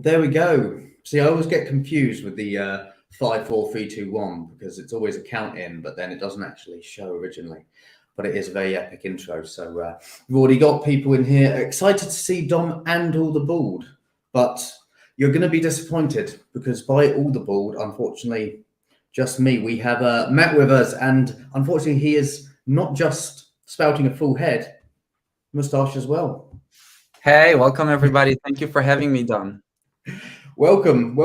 There we go. See, I always get confused with the 5, 4, 3, 2, 1 because it's always a count in, but then it doesn't actually show originally. But it is a very epic intro. So we've already got people in here excited to see Dom and all the board, but you're going to be disappointed because by all the board, unfortunately, just me. We have Matt with us, and unfortunately, he is not just spouting a full head, moustache as well. Hey, welcome everybody. Thank you for having me, Dom. Welcome.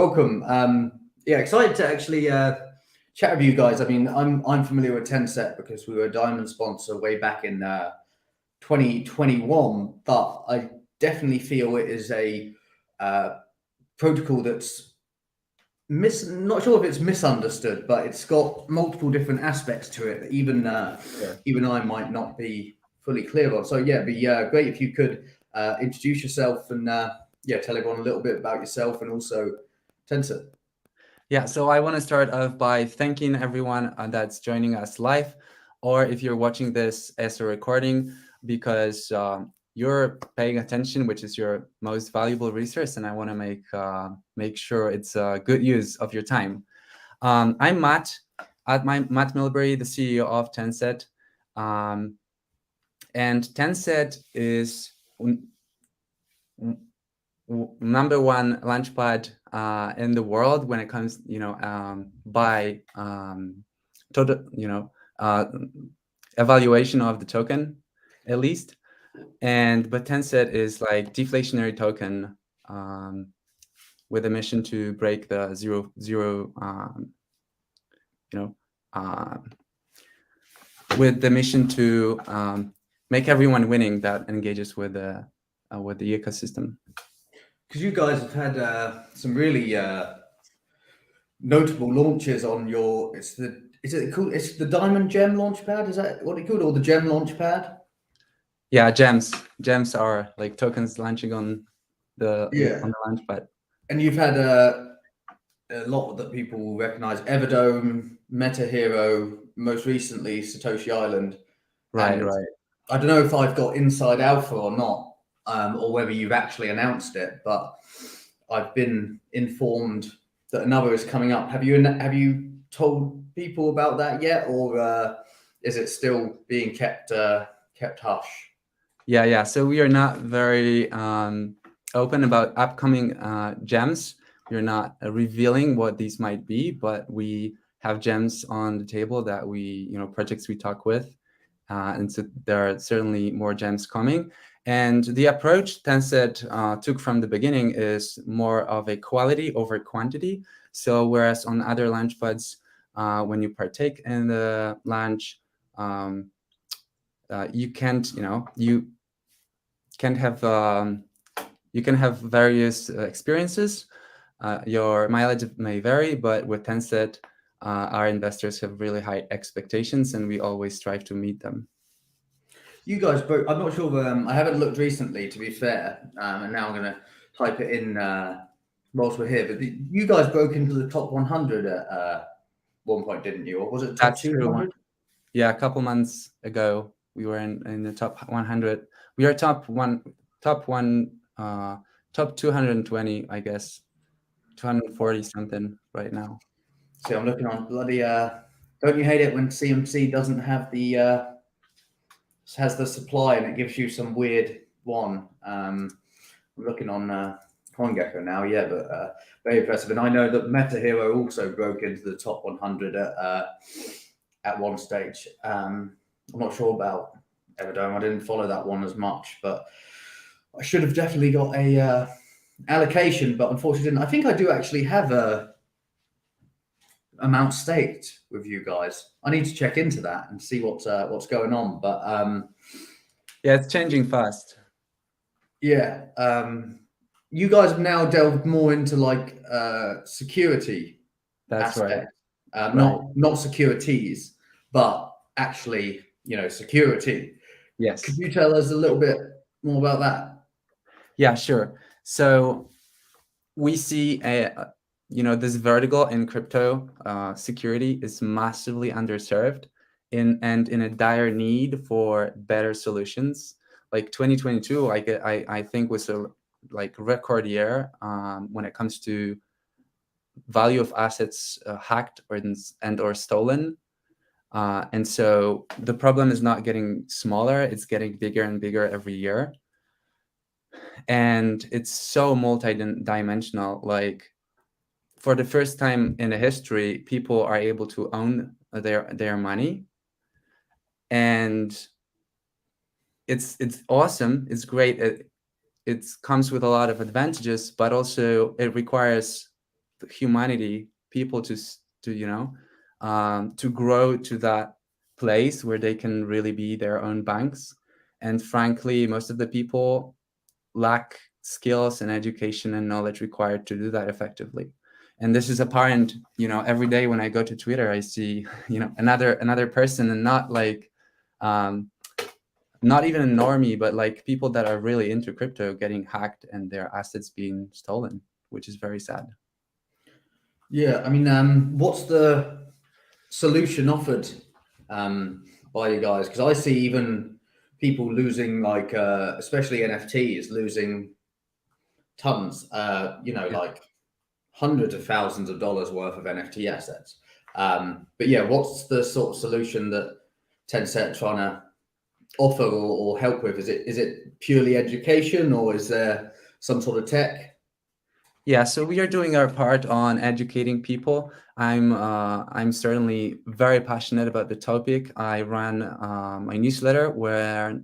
Yeah, excited to actually chat with you guys. I mean, I'm familiar with Tenset because we were a diamond sponsor way back in 2021, but I definitely feel it is a protocol that's not sure if it's misunderstood, but it's got multiple different aspects to it that even I might not be fully clear on. So yeah, it'd be great if you could introduce yourself and tell everyone a little bit about yourself and also Tenset. Yeah, so I want to start off by thanking everyone that's joining us live, or if you're watching this as a recording, because you're paying attention, which is your most valuable resource, and I want to make sure it's a good use of your time. I'm Matt Milbury, the CEO of Tenset, and Tenset is number one launchpad in the world when it comes, by total, evaluation of the token, at least. But Tenset is like deflationary token with a mission to break the zero, with the mission to make everyone winning that engages with the ecosystem. Because you guys have had some really notable launches on your. It's the Diamond Gem Launchpad. Is that what it called, or the Gem Launchpad? Yeah, gems. Gems are like tokens launching on the Launchpad. And you've had a lot that people will recognize: Everdome, Meta Hero, most recently Satoshi Island. Right. I don't know if I've got inside alpha or not. Or whether you've actually announced it, but I've been informed that another is coming up. Have you told people about that yet, or is it still being kept hush? Yeah. So we are not very open about upcoming gems. We're not revealing what these might be, but we have gems on the table that projects we talk with, and so there are certainly more gems coming. And the approach Tenset took from the beginning is more of a quality over quantity. So whereas on other launchpads, when you partake in the launch, you can have various experiences. Your mileage may vary, but with Tenset, our investors have really high expectations, and we always strive to meet them. You guys broke. I'm not sure. I haven't looked recently, to be fair, and now I'm going to type it in whilst we're here. But you guys broke into the top 100 at one point, didn't you? Or was it top 200? Yeah, a couple months ago, we were in the top 100. We are top 220, I guess, 240 something right now. See, I'm looking on bloody. Don't you hate it when CMC doesn't have the has the supply and it gives you some weird one? I'm looking on CoinGecko now, but very impressive. And I know that Meta Hero also broke into the top 100 at one stage. I'm not sure about Everdome. I didn't follow that one as much, but I should have definitely got a allocation, but unfortunately didn't. I think I do actually have a amount staked with you guys. I need to check into that and see what's going on. But yeah, it's changing fast. Yeah, you guys have now delved more into like security. That's aspect. right. Not securities, but actually, security. Yes. Could you tell us a little bit more about that? Yeah, sure. So we see this vertical in crypto security is massively underserved and in a dire need for better solutions. Like 2022, I think was a like record year when it comes to value of assets hacked or stolen. And so the problem is not getting smaller, it's getting bigger and bigger every year. And it's so multi-dimensional. Like, for the first time in the history, people are able to own their money. And it's awesome, it's great. It comes with a lot of advantages, but also it requires humanity, people to grow to that place where they can really be their own banks. And frankly, most of the people lack skills and education and knowledge required to do that effectively. And this is apparent, every day when I go to Twitter, I see, another person, and not like, not even a normie, but like people that are really into crypto getting hacked and their assets being stolen, which is very sad. Yeah, I mean, what's the solution offered by you guys? Because I see even people losing, like, especially NFTs, losing tons, like hundreds of thousands of dollars worth of NFT assets. But yeah, what's the sort of solution that Tenset trying to offer or help with? Is it purely education, or is there some sort of tech? Yeah, so we are doing our part on educating people. I'm certainly very passionate about the topic. I run my newsletter where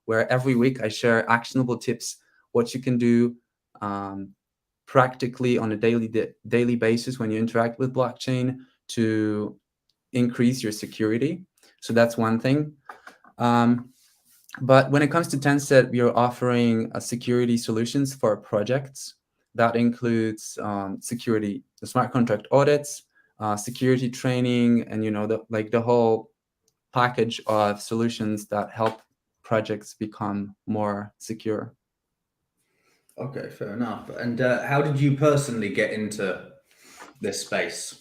every week I share actionable tips, what you can do practically on a daily basis when you interact with blockchain to increase your security. So that's one thing. But when it comes to Tenset, we are offering security solutions for projects. That includes security, the smart contract audits, security training, and the whole package of solutions that help projects become more secure. Okay, fair enough. And how did you personally get into this space?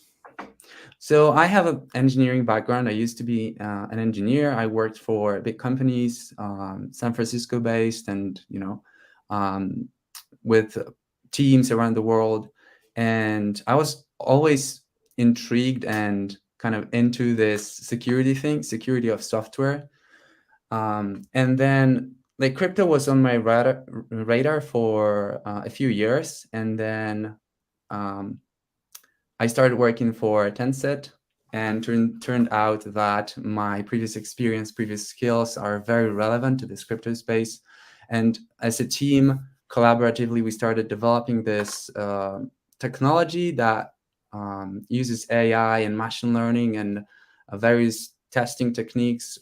So I have an engineering background. I used to be an engineer. I worked for big companies, San Francisco based, and with teams around the world. And I was always intrigued and kind of into this security thing, security of software. And then like crypto was on my radar for a few years. And then I started working for Tenset, and turned out that my previous experience, previous skills are very relevant to this crypto space. And as a team, collaboratively, we started developing this technology that uses AI and machine learning and various testing techniques,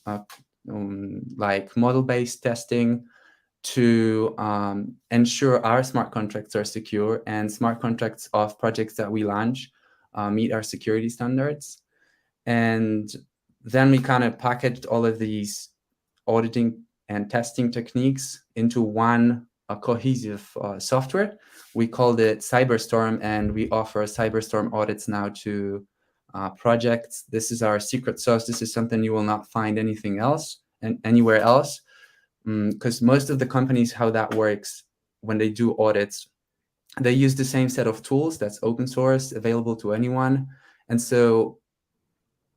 like model-based testing, to ensure our smart contracts are secure and smart contracts of projects that we launch meet our security standards. And then we kind of packaged all of these auditing and testing techniques into one cohesive software. We called it Cyberstorm, and we offer Cyberstorm audits now to projects. This is our secret sauce. This is something you will not find anything else and anywhere else, because most of the companies, how that works, when they do audits, they use the same set of tools that's open source, available to anyone. And so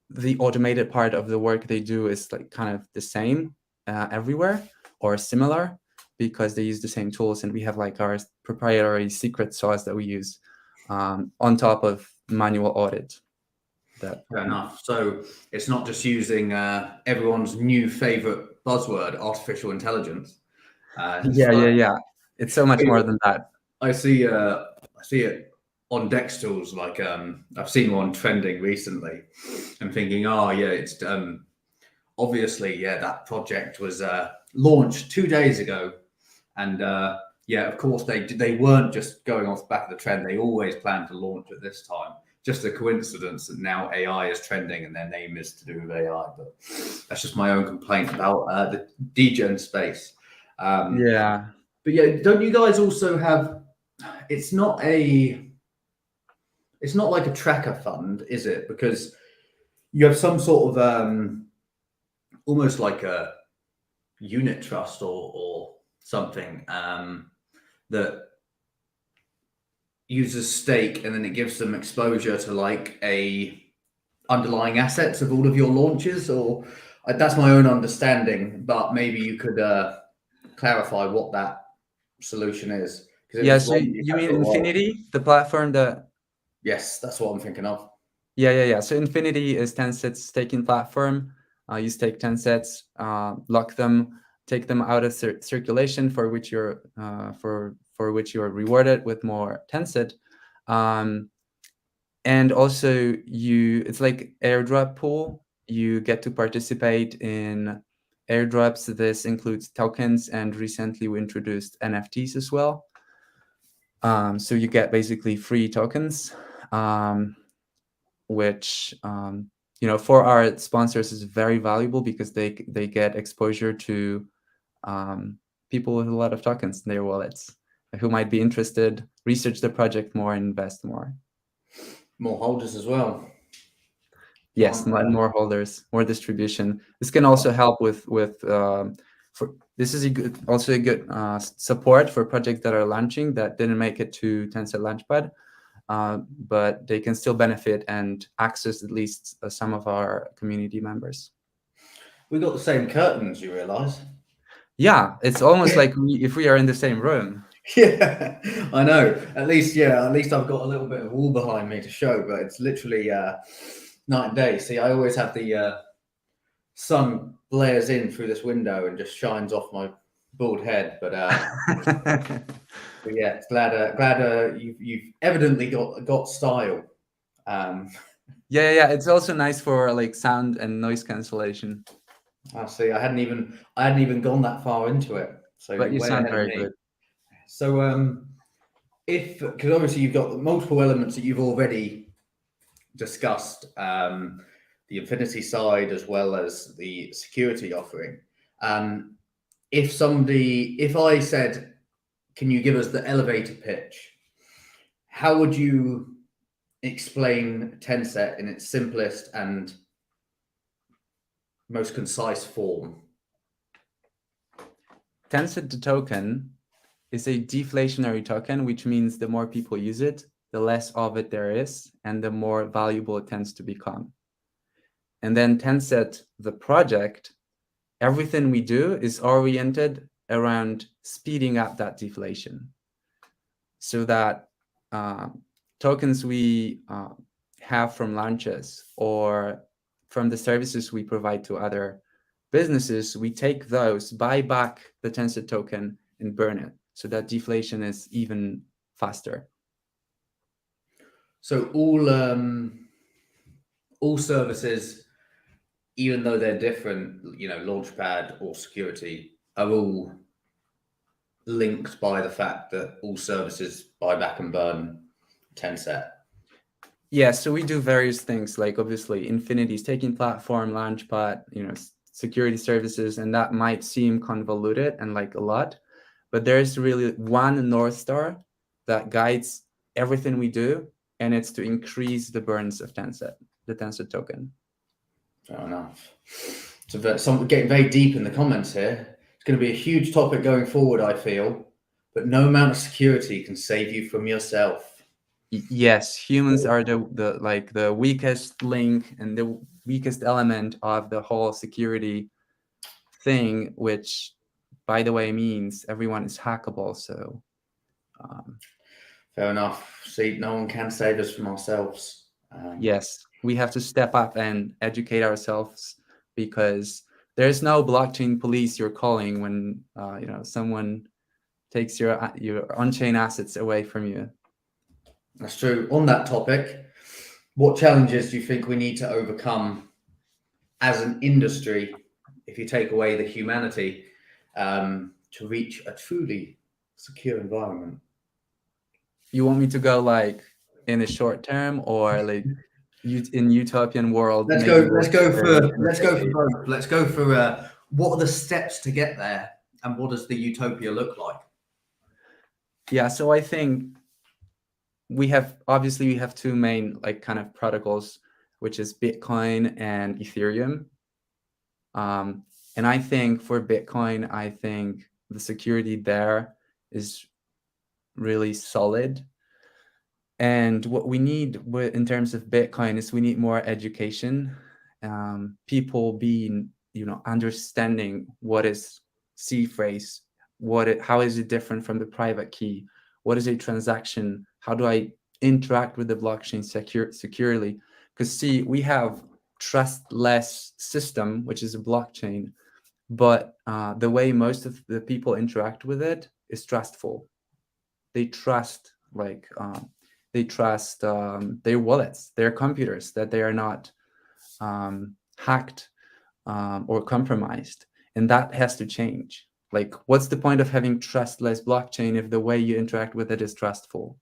the automated part of the work they do is like kind of the same everywhere or similar, because they use the same tools. And we have like our proprietary secret sauce that we use on top of manual audit. Fair enough. So it's not just using everyone's new favorite buzzword, artificial intelligence. Yeah. It's so much more than that. I see it on Dex tools. Like I've seen one trending recently. I'm thinking, oh yeah, it's obviously, yeah, that project was launched 2 days ago, and yeah, of course they weren't just going off the back of the trend. They always planned to launch at this time. Just a coincidence that now AI is trending and their name is to do with AI. But that's just my own complaint about the degen space. Yeah. But yeah, don't you guys also have? It's not like a tracker fund, is it? Because you have some sort of almost like a unit trust or something that users stake and then it gives them exposure to like a underlying assets of all of your launches, or that's my own understanding, but maybe you could clarify what that solution is. Yeah, so you mean Infinity, the platform that... Yes, that's what I'm thinking of. Yeah. So Infinity is Tenset's staking platform. You stake Tensets, lock them, take them out of circulation, for which you're rewarded with more Tenset. And also it's like airdrop pool. You get to participate in airdrops. This includes tokens, and recently we introduced NFTs as well. So you get basically free tokens, which for our sponsors is very valuable because they get exposure to people with a lot of tokens in their wallets who might be interested, research the project more, and invest more. More holders as well. Yes, more holders, more distribution. This can also help with this is also a good support for projects that are launching that didn't make it to Tenset Launchpad, but they can still benefit and access at least some of our community members. We got the same curtains, you realize? Yeah, it's almost like if we are in the same room. Yeah, I know. At least I've got a little bit of wall behind me to show, but it's literally night and day. See, I always have the sun blares in through this window and just shines off my bald head. But yeah, glad you've evidently got style. Yeah. It's also nice for like sound and noise cancellation. I see. I hadn't even gone that far into it. So but you sound very good. So because obviously you've got multiple elements that you've already discussed, the Infinity side as well as the security offering. If I said, can you give us the elevator pitch? How would you explain Tenset in its simplest and most concise form? Tenset, the token, is a deflationary token, which means the more people use it, the less of it there is, and the more valuable it tends to become. And then Tenset, the project, everything we do is oriented around speeding up that deflation, so that tokens we have from launches or from the services we provide to other businesses, we take those, buy back the Tenset token, and burn it, so that deflation is even faster. So all services, even though they're different, Launchpad or security, are all linked by the fact that all services buy back and burn Tenset. Yeah, so we do various things, like obviously Infinity staking platform, Launchpad, security services, and that might seem convoluted and like a lot, but there's really one North Star that guides everything we do, and it's to increase the burns of Tenset, the Tenset token. Fair enough. So getting very deep in the comments here. It's going to be a huge topic going forward, I feel, but no amount of security can save you from yourself. Yes, humans are the weakest link and the weakest element of the whole security thing, which, by the way, means everyone is hackable. So fair enough. See, no one can save us from ourselves. Yes, we have to step up and educate ourselves, because there's no blockchain police you're calling when someone takes your on-chain assets away from you. That's true. On that topic, what challenges do you think we need to overcome as an industry, if you take away the humanity, to reach a truly secure environment? You want me to go like in a short term, or like in utopian world? Let's go for both. Let's go for what are the steps to get there, and what does the utopia look like? Yeah, so I think we have two main kind of protocols, which is Bitcoin and Ethereum. And I think for Bitcoin, the security there is really solid. And what we need in terms of Bitcoin is we need more education, people being, understanding what is seed phrase, how is it different from the private key, what is a transaction, how do I interact with the blockchain securely? Because we have trustless system, which is a blockchain, but the way most of the people interact with it is trustful. They trust their wallets, their computers, that they are not hacked or compromised, and that has to change. Like, what's the point of having trustless blockchain if the way you interact with it is trustful?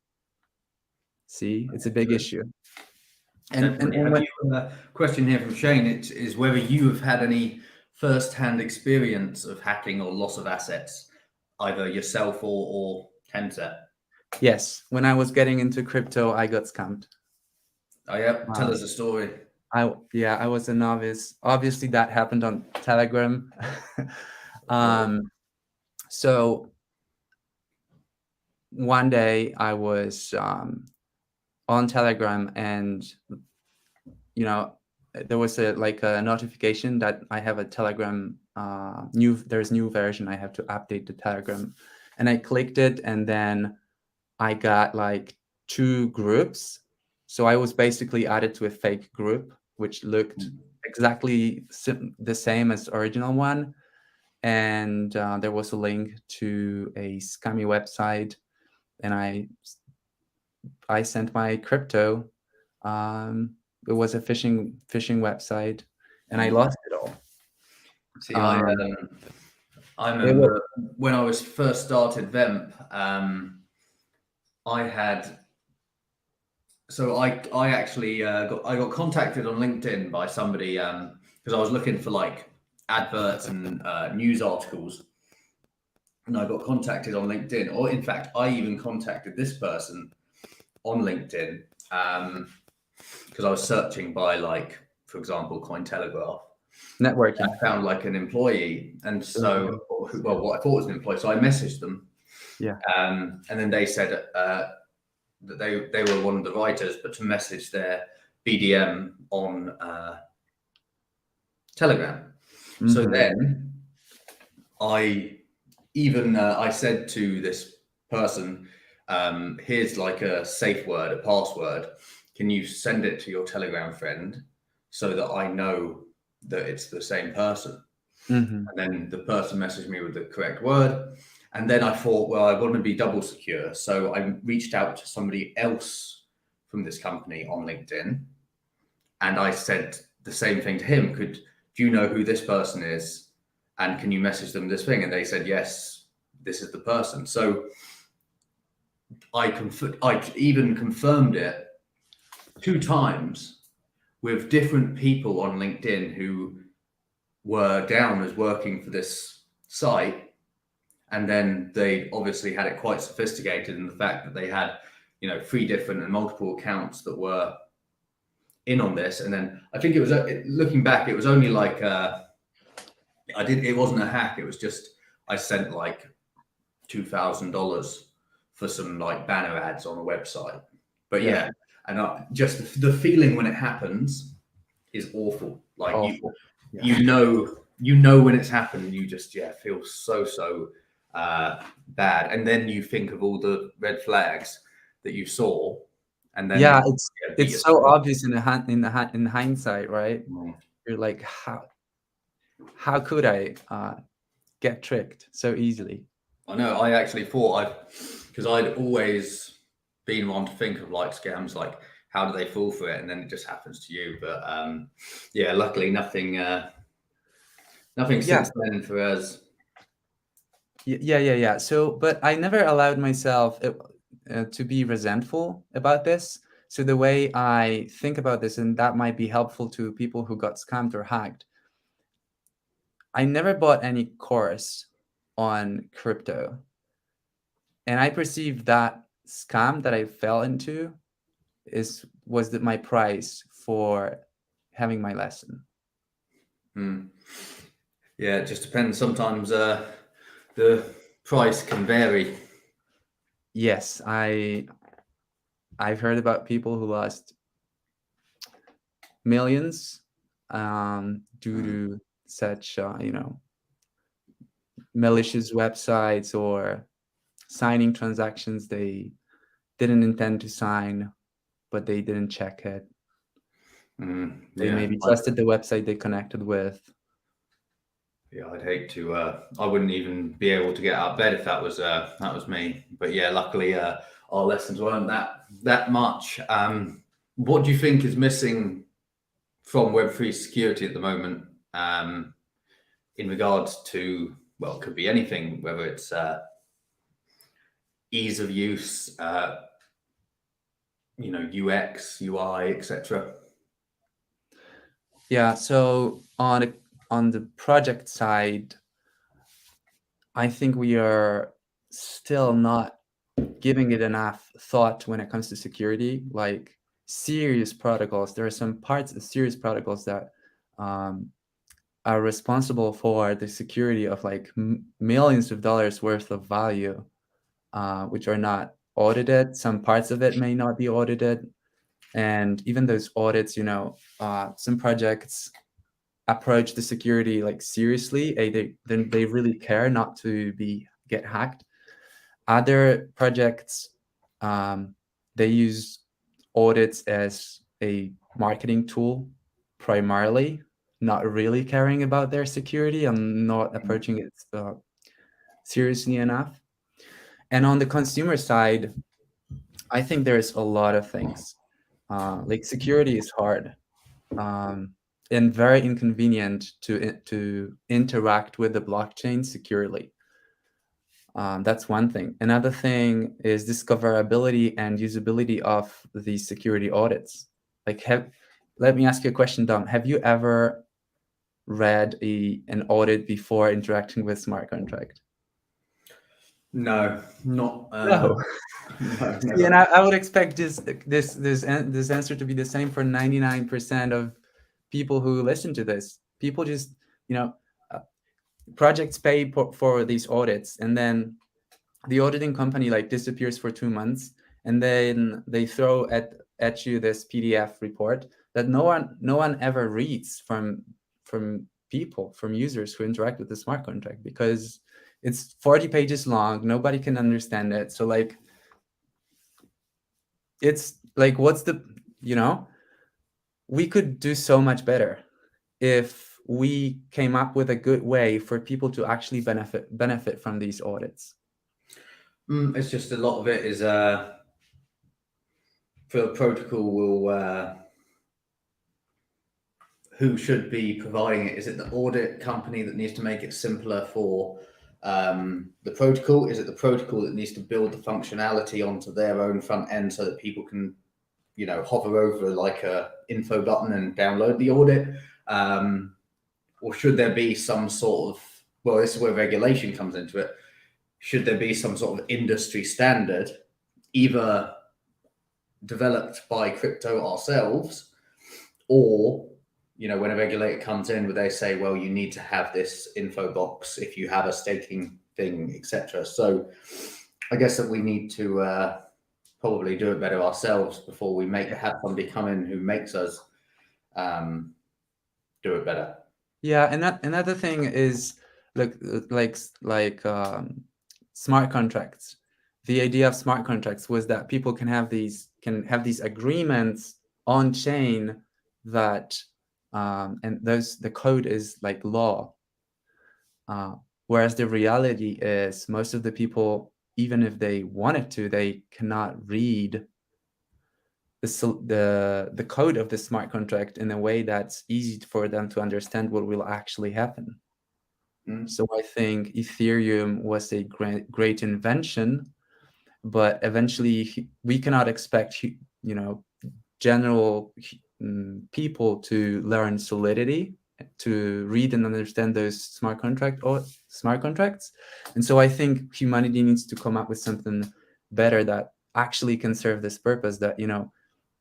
See, it's a big issue. Question here from Shane, is whether you have had any first-hand experience of hacking or loss of assets, either yourself or Tenset. Yes, when I was getting into crypto, I got scammed. Oh yeah, tell us a story. I was a novice. Obviously, that happened on Telegram. So one day I was on Telegram, and there was a notification that I have a Telegram there's new version. I have to update the Telegram, and I clicked it, and then I got like 2 groups. So I was basically added to a fake group, which looked exactly the same as the original one. And there was a link to a scammy website, and I sent my crypto. It was a phishing website, and I lost it all. See, I remember when I was first started VEMP, I actually got contacted on LinkedIn by somebody because I was looking for like adverts and news articles, and I got contacted on LinkedIn. Or in fact, I even contacted this person on LinkedIn because I was searching by, like, for example, Cointelegraph. Networking. I found like an employee, and so what I thought was an employee. So I messaged them. Yeah. And then they said that they were one of the writers, but to message their BDM on Telegram. Mm-hmm. So then I said to this person, here's like a safe word, a password. Can you send it to your Telegram friend so that I know that it's the same person? Mm-hmm. And then the person messaged me with the correct word. And then I thought, well, I want to be double secure. So I reached out to somebody else from this company on LinkedIn. And I said the same thing to him. Do you know who this person is? And can you message them this thing? And they said, yes, this is the person. So I even confirmed it 2 times with different people on LinkedIn who were down as working for this site. And then they obviously had it quite sophisticated in the fact that they had, 3 different and multiple accounts that were in on this. And then I think it was, looking back, it was only like, it wasn't a hack. It was just, I sent like $2,000 for some like banner ads on a website. But yeah, and just the feeling when it happens is awful. Like awful. You know when it's happened, you just feel so bad, and then you think of all the red flags that you saw, and then it's so obvious in hindsight, right? Mm. You're like, how could I get tricked so easily? I know. I actually thought because I'd always been one to think of like scams, like how do they fall for it, and then it just happens to you. But luckily nothing since then for us. Yeah. So, but I never allowed myself to be resentful about this. So the way I think about this, and that might be helpful to people who got scammed or hacked, I never bought any course on crypto. And I perceive that scam that I fell into was my price for having my lesson. Yeah, it just depends. Sometimes the price can vary. Yes, I've heard about people who lost millions due to such malicious websites or signing transactions they didn't intend to sign, but they didn't check it. They Yeah, maybe trusted the website they connected with. yeah, I'd hate to. I wouldn't even be able to get out of bed if that was me. But yeah, luckily our lessons weren't that much. What do you think is missing from Web3 security at the moment, in regards to, well, it could be anything, whether it's ease of use, UX, UI, etc. Yeah, so on the project side, I think we are still not giving it enough thought when it comes to security, like serious protocols. There are some parts of serious protocols that are responsible for the security of like millions of dollars worth of value, which are not audited. Some parts of it may not be audited. And even those audits, some projects approach the security like seriously. They really care not to get hacked. Other projects, they use audits as a marketing tool primarily, not really caring about their security and not approaching it seriously enough. And on the consumer side, I think there's a lot of things. Like security is hard and very inconvenient to interact with the blockchain securely. That's one thing. Another thing is discoverability and usability of these security audits. Like, let me ask you a question, Dom. Have you ever read an audit before interacting with smart contract? No, not. No. No, See, and never. I would expect this answer to be the same for 99% of people who listen to this. People just, uh, projects pay for these audits, and then the auditing company like disappears for 2 months, and then they throw at you this PDF report that no one ever reads from users who interact with the smart contract, because it's 40 pages long. Nobody can understand it. So like, it's like, we could do so much better if we came up with a good way for people to actually benefit from these audits. It's just a lot of it is for the protocol will who should be providing it? Is it the audit company that needs to make it simpler for the protocol? Is it the protocol that needs to build the functionality onto their own front end so that people can, hover over like a info button and download the audit? Or should there be some sort of, well, this is where regulation comes into it. Should there be some sort of industry standard, either developed by crypto ourselves, or when a regulator comes in where they say, well, you need to have this info box if you have a staking thing, etc. So I guess that we need to probably do it better ourselves before we have somebody come in who makes us do it better. Yeah, and another thing is like smart contracts. The idea of smart contracts was that people can have these agreements on chain that and the code is like law. Whereas the reality is most of the people, even if they wanted to, they cannot read the code of the smart contract in a way that's easy for them to understand what will actually happen. So I think Ethereum was a great invention, but eventually we cannot expect general people to learn Solidity, to read and understand those smart contracts. And so I think humanity needs to come up with something better that actually can serve this purpose, that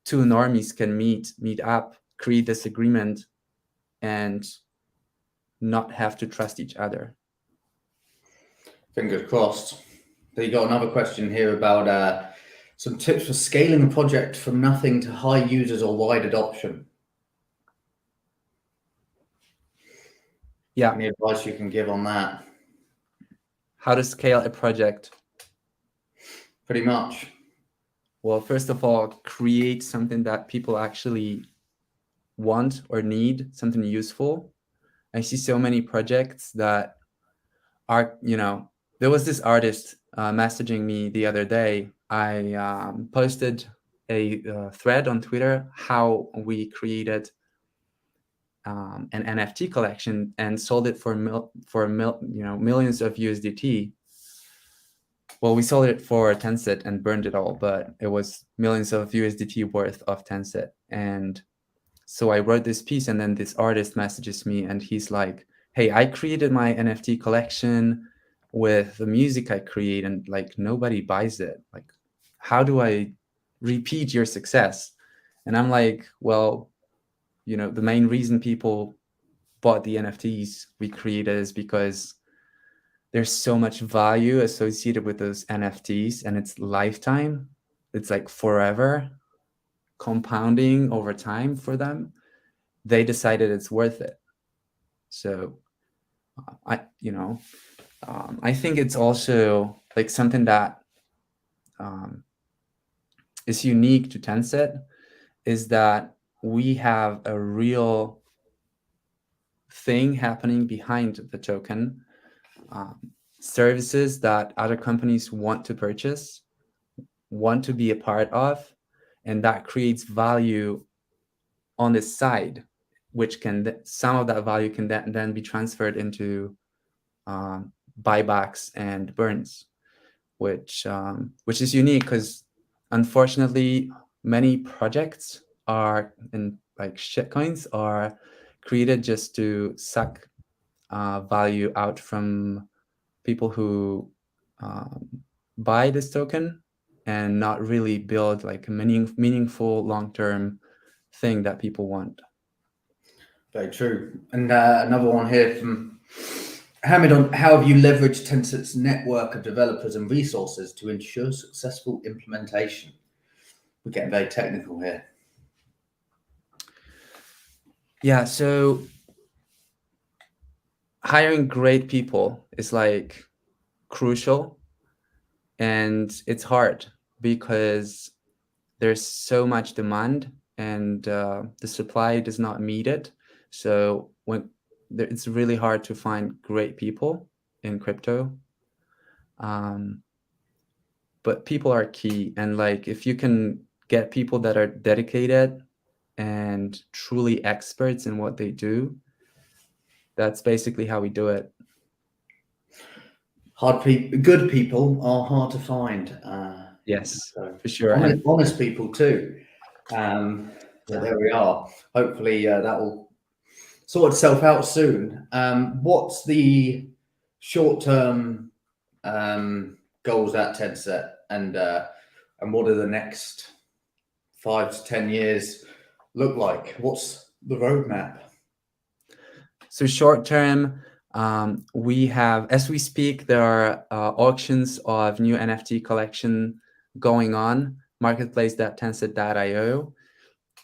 two normies can meet up, create this agreement, and not have to trust each other. Fingers crossed. So you got another question here about some tips for scaling a project from nothing to high users or wide adoption. Yeah. Any advice you can give on that? How to scale a project? Pretty much. Well, first of all, create something that people actually want or need, something useful. I see so many projects that are, there was this artist messaging me the other day. I posted a thread on Twitter how we created an NFT collection and sold it for millions of USDT. Well, we sold it for Tenset and burned it all, but it was millions of USDT worth of Tenset. And so I wrote this piece, and then this artist messages me, and he's like, "Hey, I created my NFT collection with the music I create, and like nobody buys it. Like, how do I repeat your success?" And I'm like, well, the main reason people bought the NFTs we created is because there's so much value associated with those NFTs, and it's lifetime. It's like forever, compounding over time for them. They decided it's worth it. So I think it's also like something that is unique to Tenset is that we have a real thing happening behind the token, services that other companies want to purchase, want to be a part of, and that creates value on the side, which some of that value can then be transferred into buybacks and burns, which is unique because unfortunately many projects are in like shitcoins are created just to suck value out from people who buy this token and not really build like a meaningful long-term thing that people want. Very true. And another one here from Hamid: how have you leveraged Tenset's network of developers and resources to ensure successful implementation? We're getting very technical here. Yeah, so hiring great people is like crucial, and it's hard because there's so much demand and the supply does not meet it. So it's really hard to find great people in crypto. But people are key, and like if you can get people that are dedicated and truly experts in what they do, that's basically how we do it. Good people are hard to find. Yes, so for sure. Honest people too. So there we are. Hopefully that will sort itself out soon. What's the short-term goals at Tenset, and what are the next 5 to 10 years look like? What's the roadmap? So short term, we have, as we speak, there are auctions of new NFT collection going on, marketplace.tenset.io.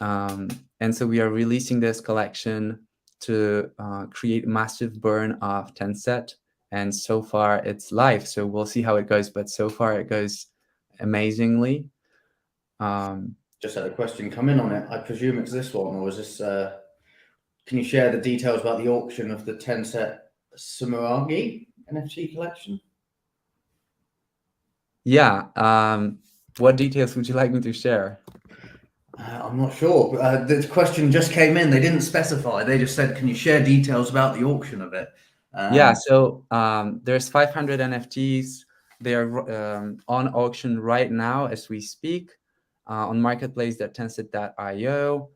And so we are releasing this collection to create massive burn of Tenset. And so far it's live. So we'll see how it goes. But so far it goes amazingly. Just had a question come in on it. I presume it's this one, or is this... Can you share the details about the auction of the Tenset Sumeragi NFT collection? Yeah. What details would you like me to share? I'm not sure. The question just came in. They didn't specify. They just said, can you share details about the auction of it? Yeah, so there's 500 NFTs. They are on auction right now as we speak on marketplace.tenset.io.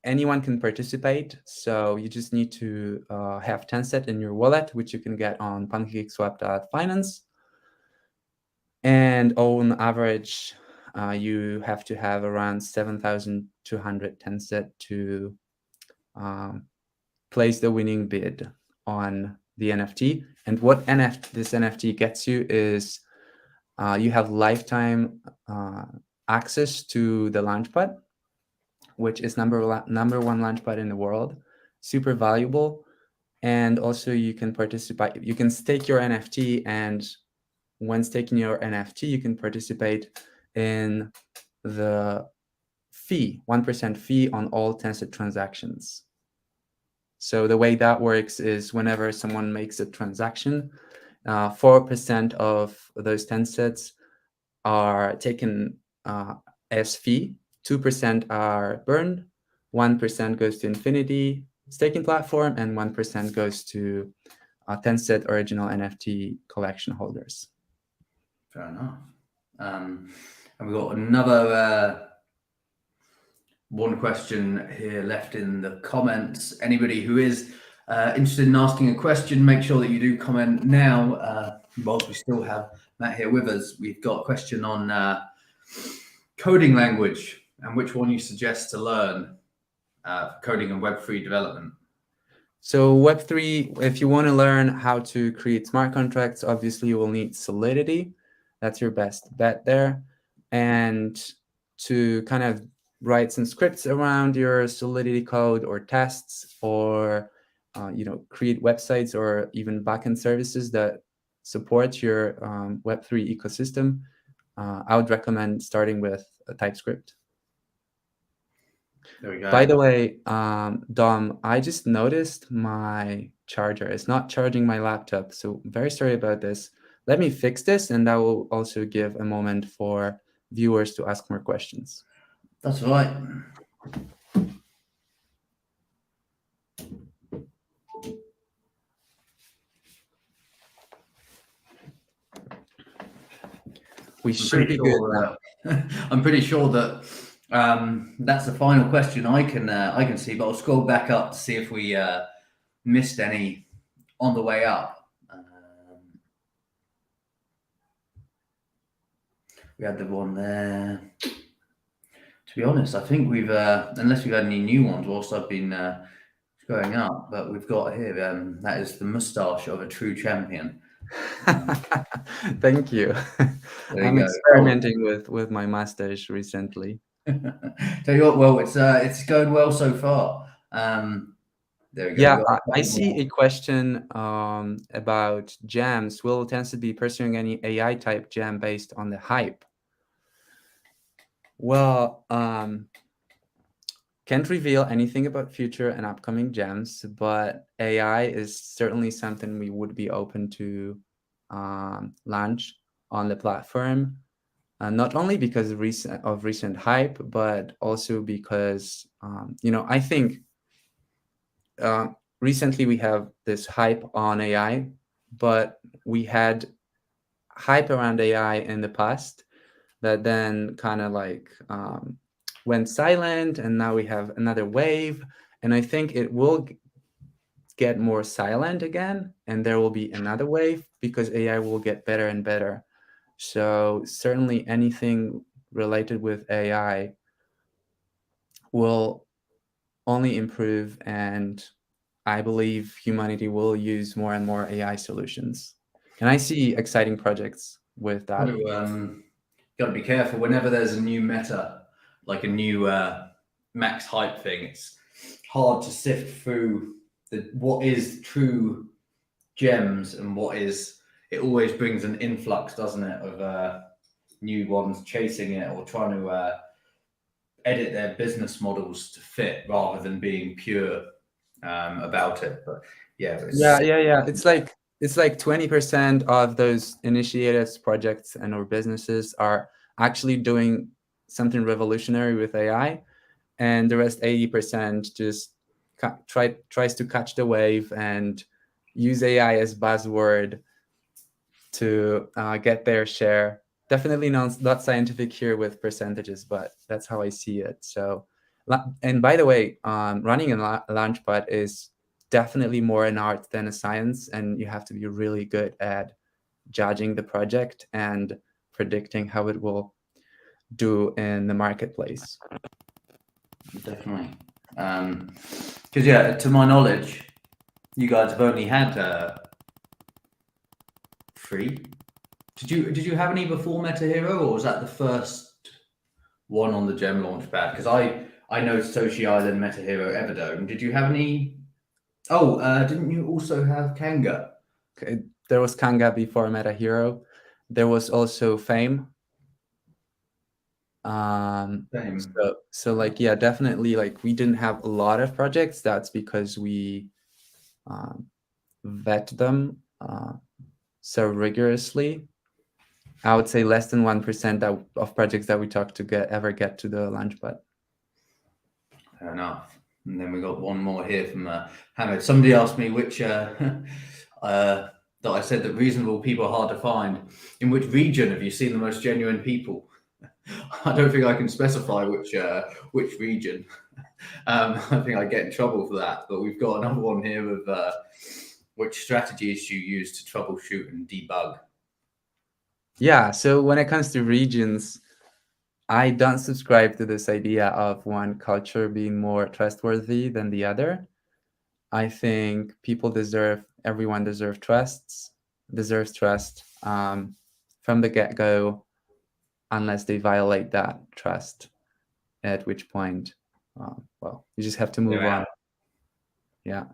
Anyone can participate, so you just need to have Tenset in your wallet, which you can get on pancakeswap.finance. And on average, you have to have around 7,200 Tenset to place the winning bid on the NFT. And what this NFT gets you is you have lifetime access to the Launchpad, which is number one Launchpad in the world. Super valuable. And also you can participate, you can stake your NFT, and when staking your NFT, you can participate in the fee, 1% fee on all Tenset transactions. So the way that works is whenever someone makes a transaction, 4% of those Tensets are taken as fee, 2% are burned, 1% goes to Infinity staking platform, and 1% goes to Tenset original NFT collection holders. Fair enough. And we've got another one question here left in the comments. Anybody who is interested in asking a question, make sure that you do comment now. Whilst we still have Matt here with us, we've got a question on coding language and which one you suggest to learn coding and Web3 development. So Web3, if you want to learn how to create smart contracts, obviously you will need Solidity. That's your best bet there. And to kind of write some scripts around your Solidity code or tests, or create websites or even backend services that support your Web3 ecosystem, I would recommend starting with a TypeScript. There we go. By the way, Dom, I just noticed my charger is not charging my laptop, so I'm very sorry about this. Let me fix this, and that will also give a moment for viewers to ask more questions. That's all right. We should be good now. I'm pretty sure that that's the final question I can see, but I'll scroll back up to see if we missed any on the way up. We had the one there. To be honest, I think we've, unless we've had any new ones whilst I've been going up, but we've got here, that is the moustache of a true champion. Thank you. I'm experimenting with my mustache recently. Tell you what, well, it's going well so far. There we go. Yeah, I see a question about gems. Will Tenset be pursuing any AI type gem based on the hype? Well, can't reveal anything about future and upcoming gems, but AI is certainly something we would be open to launch on the platform. Not only because of recent hype, but also because I think recently we have this hype on AI, but we had hype around AI in the past that then kind of like went silent, and now we have another wave, and I think it will get more silent again, and there will be another wave because AI will get better and better. So certainly anything related with AI will only improve, and I believe humanity will use more and more AI solutions. And I see exciting projects with that. Got to be careful whenever there's a new meta, like a new max hype thing. It's hard to sift through what is true gems and what is. It always brings an influx, doesn't it, of new ones chasing it or trying to edit their business models to fit rather than being pure about it. But yeah, it's like 20% of those initiated projects and or businesses are actually doing something revolutionary with AI, and the rest 80% just tries to catch the wave and use AI as buzzword to get their share. Definitely not scientific here with percentages, but that's how I see it. So, and by the way, running a Launchpad is definitely more an art than a science, and you have to be really good at judging the project and predicting how it will do in the marketplace. Definitely. Because to my knowledge, you guys have only had 3. Did you have any before Meta Hero, or was that the first one on the Gem Launchpad? Because I know Sochi Island, Meta Hero, Everdome. Did you have any? Oh, didn't you also have Kanga? Okay, there was Kanga before Meta Hero. There was also Fame. Same. So like, yeah, definitely, like, we didn't have a lot of projects. That's because we vet them so rigorously. I would say less than 1% of projects that we talk to ever get to the Launchpad. Fair enough. And then we got one more here from Hamid. Somebody asked me which that I said that reasonable people are hard to find. In which region have you seen the most genuine people? I don't think I can specify which region. I think I get in trouble for that. But we've got another one here of which strategies you use to troubleshoot and debug. Yeah, so when it comes to regions, I don't subscribe to this idea of one culture being more trustworthy than the other. I think everyone deserves trust from the get-go, unless they violate that trust, at which point, well, you just have to move on. Yeah.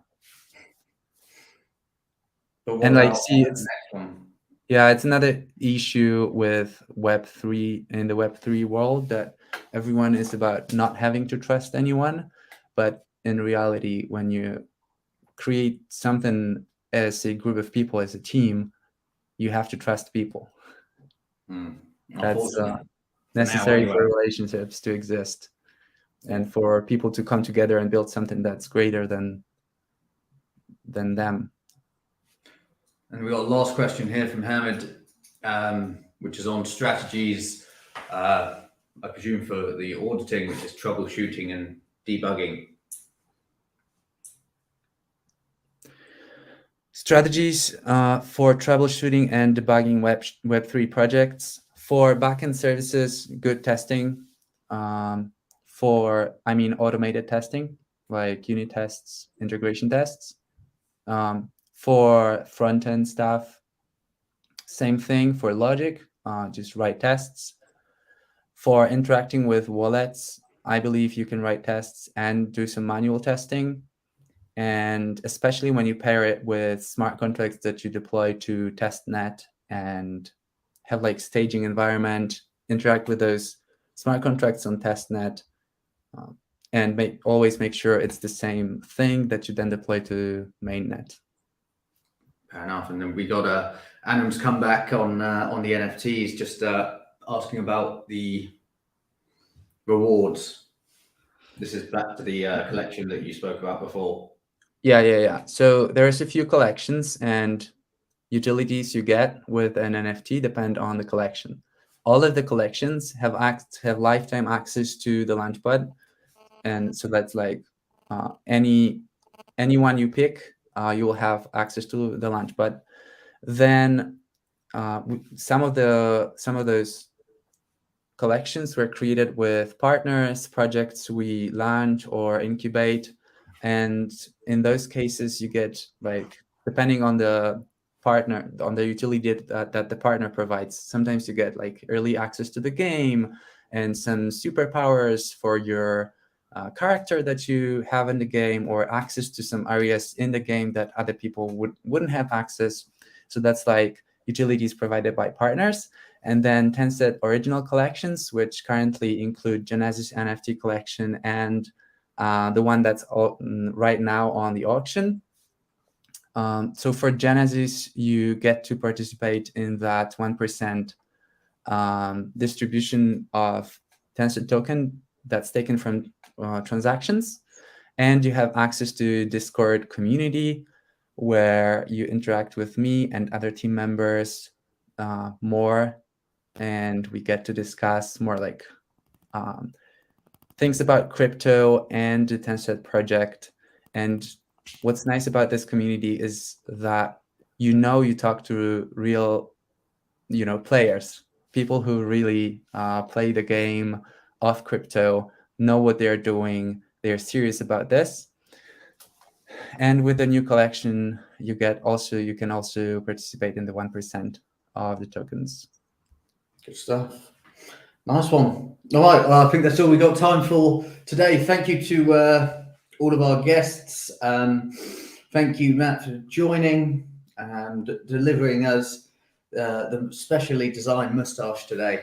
And like, see, it's next one. Yeah, it's another issue with Web3 in the Web3 world, that everyone is about not having to trust anyone. But in reality, when you create something as a group of people, as a team, you have to trust people. That's necessary for relationships to exist, and for people to come together and build something that's greater than them. And we got a last question here from Hamid, which is on strategies, I presume, for the auditing, which is troubleshooting and debugging. Strategies for troubleshooting and debugging Web3 projects. For backend services, good testing. Automated testing, like unit tests, integration tests. For front-end stuff, same thing. For logic, just write tests. For interacting with wallets, I believe you can write tests and do some manual testing. And especially when you pair it with smart contracts that you deploy to testnet and have like staging environment, interact with those smart contracts on testnet, and always make sure it's the same thing that you then deploy to mainnet. Fair enough. And then we got Anim's come back on the NFTs, just asking about the rewards. This is back to the collection that you spoke about before. Yeah. So there's a few collections, and utilities you get with an NFT depend on the collection. All of the collections have lifetime access to the Launchpad, and so that's like anyone you pick, you will have access to the Launchpad. Then some of those collections were created with partners, projects we launch or incubate, and in those cases you get, like, depending on the partner, on the utility that the partner provides, sometimes you get like early access to the game and some superpowers for your character that you have in the game, or access to some areas in the game that other people wouldn't have access. So that's like utilities provided by partners. And then Tenset original collections, which currently include Genesis NFT collection and the one that's right now on the auction. So for Genesis, you get to participate in that 1% distribution of Tenset token that's taken from transactions. And you have access to Discord community, where you interact with me and other team members more, and we get to discuss more like things about crypto and the Tenset project. And what's nice about this community is that you talk to real players, people who really play the game of crypto, know what they're doing, they're serious about this. And with the new collection, you can also participate in the 1% of the tokens. Good stuff. Nice one. All right, well, I think that's all we got time for today. Thank you to all of our guests. Thank you, Matt, for joining and delivering us the specially designed moustache today.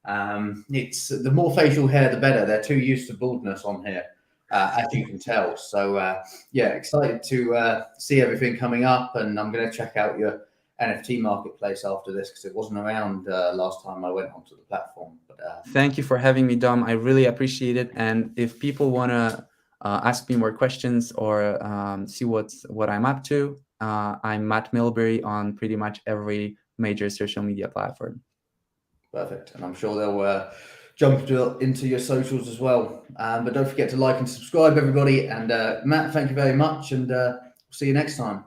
It's the more facial hair, the better. They're too used to baldness on here, as you can tell. So yeah, excited to see everything coming up, and I'm going to check out your NFT marketplace after this because it wasn't around last time I went onto the platform. But thank you for having me, Dom. I really appreciate it. And if people want to ask me more questions or see what I'm up to, I'm Matt Milbury on pretty much every major social media platform. Perfect. And I'm sure they'll jump into your socials as well. But don't forget to like and subscribe, everybody. And Matt, thank you very much. And see you next time.